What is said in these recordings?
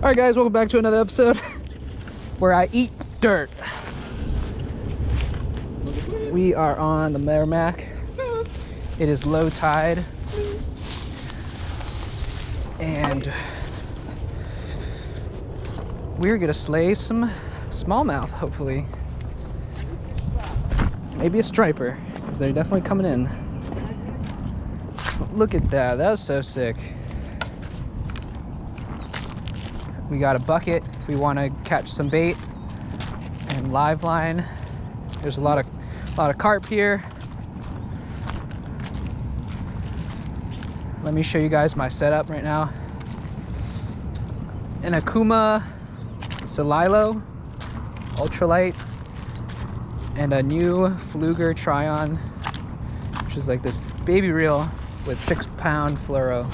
All right, guys, welcome back to another episode where I eat dirt. We are on the Merrimack. It is low tide, and we're gonna slay some smallmouth, hopefully. Maybe a striper, because they're definitely coming in. Look at that, that was so sick. We got a bucket if we want to catch some bait, and live line. There's a lot of carp here. Let me show you guys my setup right now. An Akuma Sililo Ultralight and a new Fluger Tryon, which is like this baby reel with 6-pound fluoro.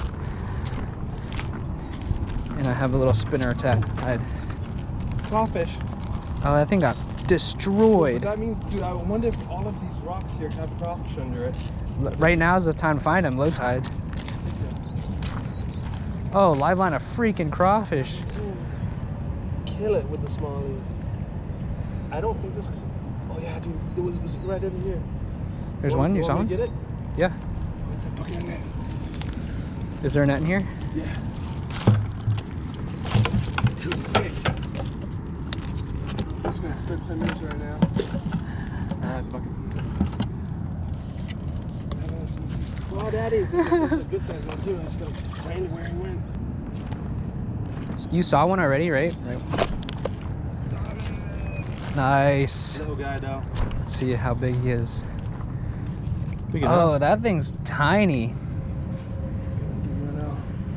And I have a little spinner tied. Crawfish. Oh, that thing got destroyed. That means, dude, I wonder if all of these rocks here have crawfish under it. Right now is the time to find them, low tide. Oh, live line a freaking crawfish. Dude, kill it with the smallies. I don't think this. Oh yeah, dude, it was right in here. There's one. You saw one? Get it? Yeah. Is there a net in here? Yeah. Too sick. I'm just gonna spend 10 minutes right now. Bucket. Wow, that is. This is a good size one too. I just gotta find where he went. You saw one already, right? Nice. Little guy though. Let's see how big he is. Big enough. Oh, that thing's tiny.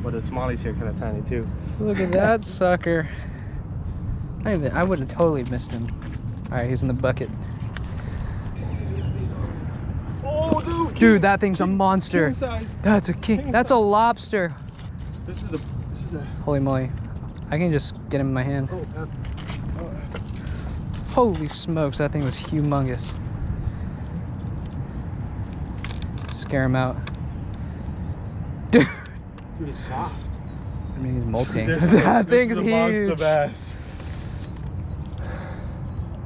But the smallies here kind of tiny too. Look at that sucker. I would have totally missed him. All right, he's in the bucket. Oh, dude! Dude, that thing's a monster. King size. That's a king. That's a lobster. This is a. Holy moly! I can just get him in my hand. Holy smokes, that thing was humongous. Scare him out. Dude. Dude, he's soft. I mean, he's molting. That thing's huge. huge. Bass.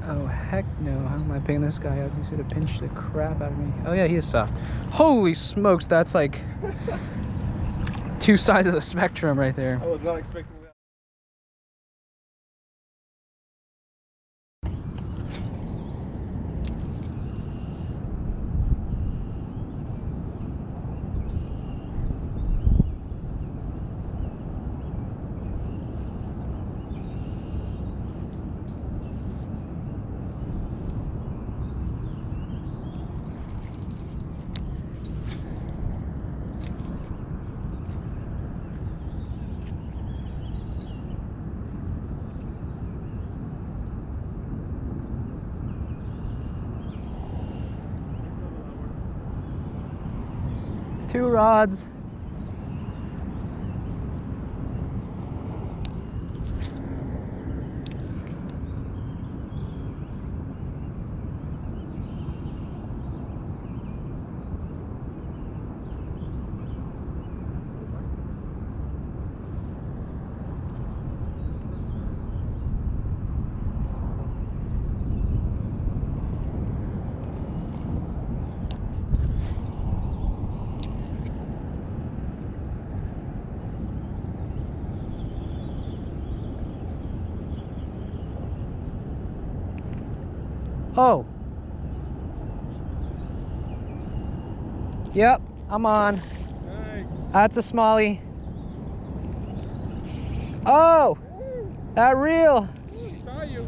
Oh, heck no. How am I picking this guy up? He's gonna pinch the crap out of me. Oh, yeah, he is soft. Holy smokes, that's like two sides of the spectrum right there. I was not expecting that. Two rods. Oh. Yep, I'm on. Nice. That's a smallie. Oh, that reel. Saw you.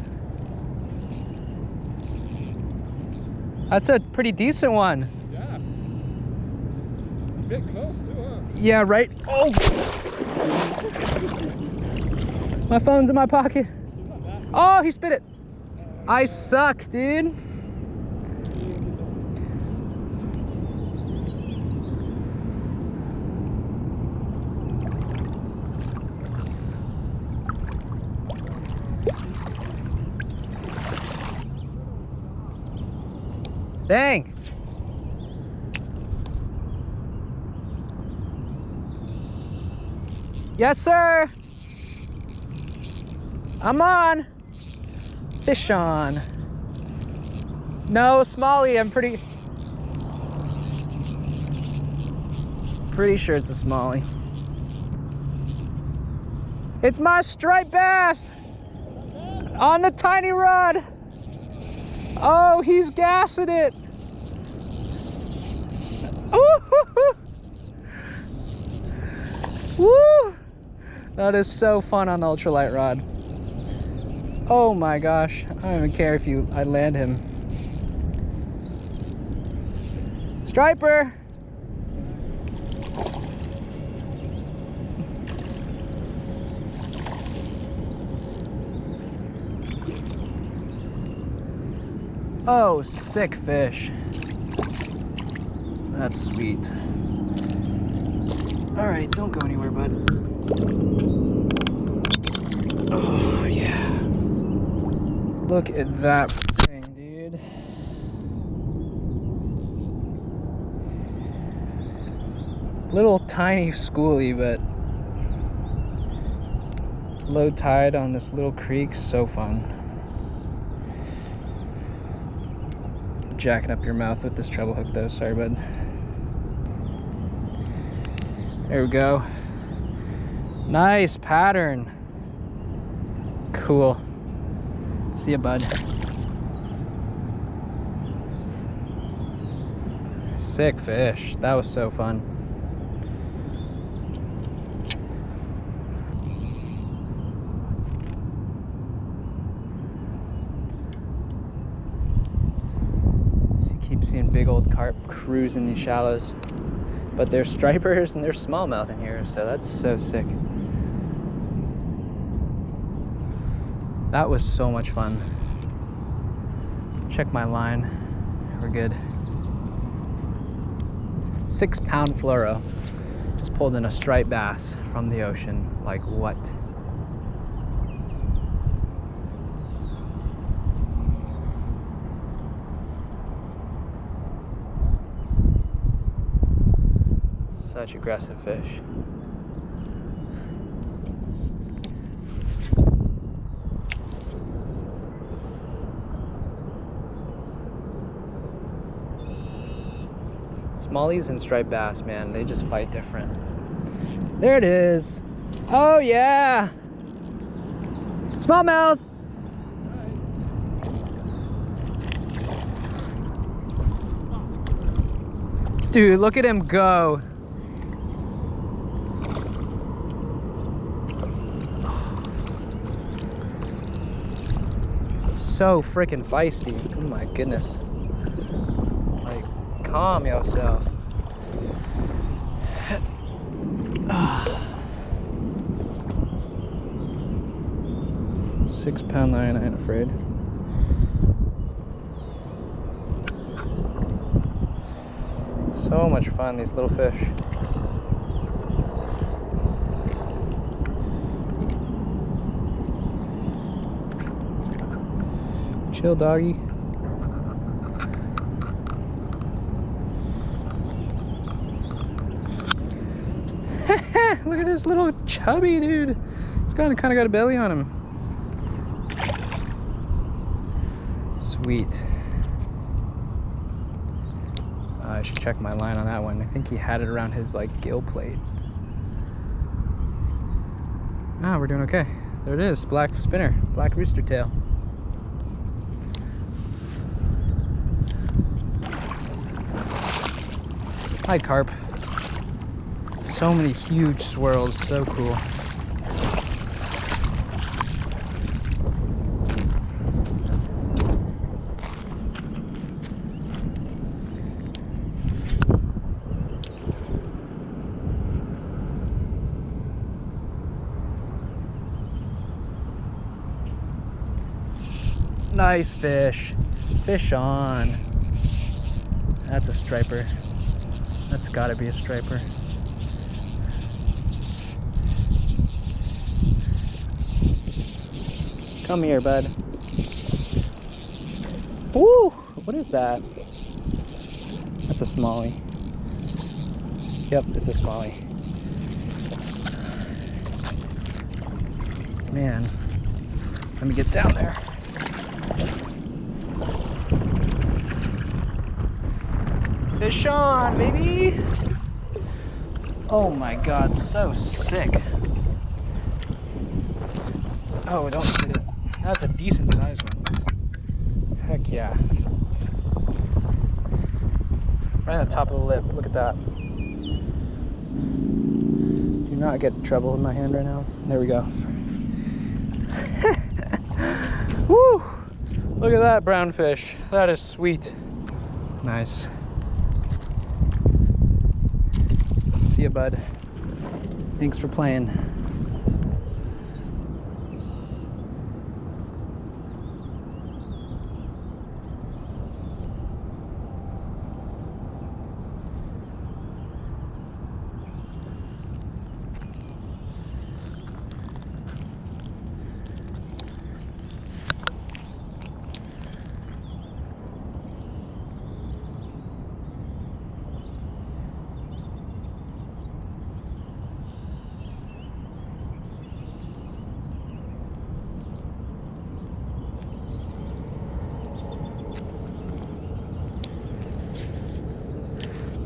That's a pretty decent one. Yeah. A bit close too, huh? Yeah, right. Oh. My phone's in my pocket. Oh, he spit it. I suck, dude. Dang. Yes, sir. I'm on. Fish on. No, smallie. I'm pretty sure it's a smallie. It's my striped bass on the tiny rod. Oh, he's gassing it. Ooh. Woo! That is so fun on the ultralight rod. Oh my gosh, I don't even care if I land him. Striper! Oh, sick fish. That's sweet. All right, don't go anywhere, bud. Oh, yeah. Look at that thing, dude. Little tiny schoolie, but low tide on this little creek, so fun. Jacking up your mouth with this treble hook though, sorry bud. There we go. Nice pattern. Cool. See ya, bud. Sick fish. That was so fun. Keep seeing big old carp cruising these shallows, but there's stripers and there's smallmouth in here, so that's so sick. That was so much fun. Check my line. We're good. 6-pound fluoro. Just pulled in a striped bass from the ocean. Like what? Such aggressive fish. Smallies and striped bass, man, they just fight different. There it is. Oh yeah. Smallmouth. Dude, look at him go. So freaking feisty. Oh my goodness. Like, calm yourself. 6-pound line, I ain't afraid. So much fun, these little fish. Chill, doggy. Look at this little chubby dude. He's kind of got a belly on him. Sweet. I should check my line on that one. I think he had it around his like gill plate. Ah, we're doing okay. There it is, black spinner, black rooster tail. Hi, carp. So many huge swirls, so cool. Nice fish. Fish on. That's a striper. That's gotta be a striper. Come here, bud. Woo! What is that? That's a smallie. Yep, it's a smallie. Man. Let me get down there. Fish on, baby! Oh my God, so sick. Oh, don't hit it. That's a decent sized one. Heck yeah. Right on the top of the lip, look at that. Do not get trouble in my hand right now. There we go. Woo! Look at that brown fish. That is sweet. Nice. See ya, bud. Thanks for playing.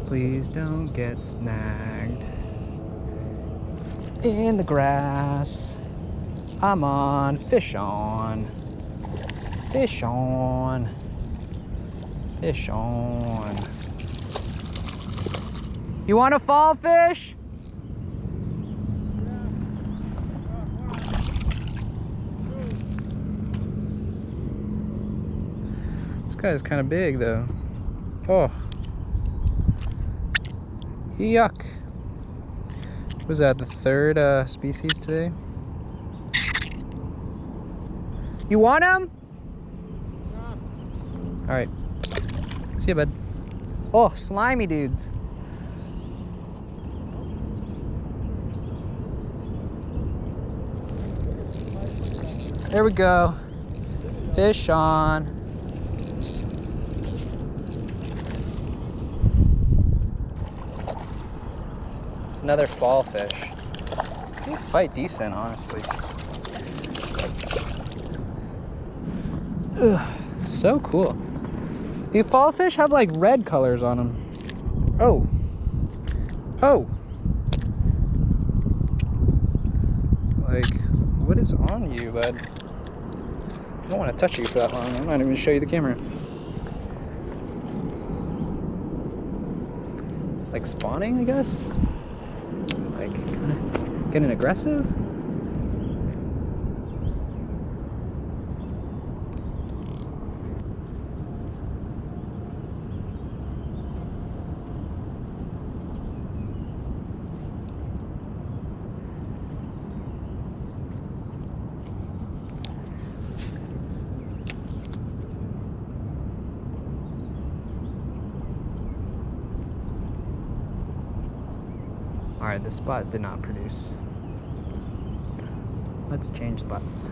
Please don't get snagged in the grass. I'm on, fish on, fish on, fish on. You want a fall fish? This guy's kind of big though. Oh. Yuck. Was that the third species today? You want him? Yeah. All right. See ya, bud. Oh, slimy dudes. There we go. Fish on. Another fall fish. They fight decent, honestly. Ugh, so cool. These fall fish have like red colors on them. Oh. Oh. Like, what is on you, bud? I don't want to touch you for that long. I'm not even going to show you the camera. Like spawning, I guess? Like, getting aggressive? Alright, this spot did not produce. Let's change spots.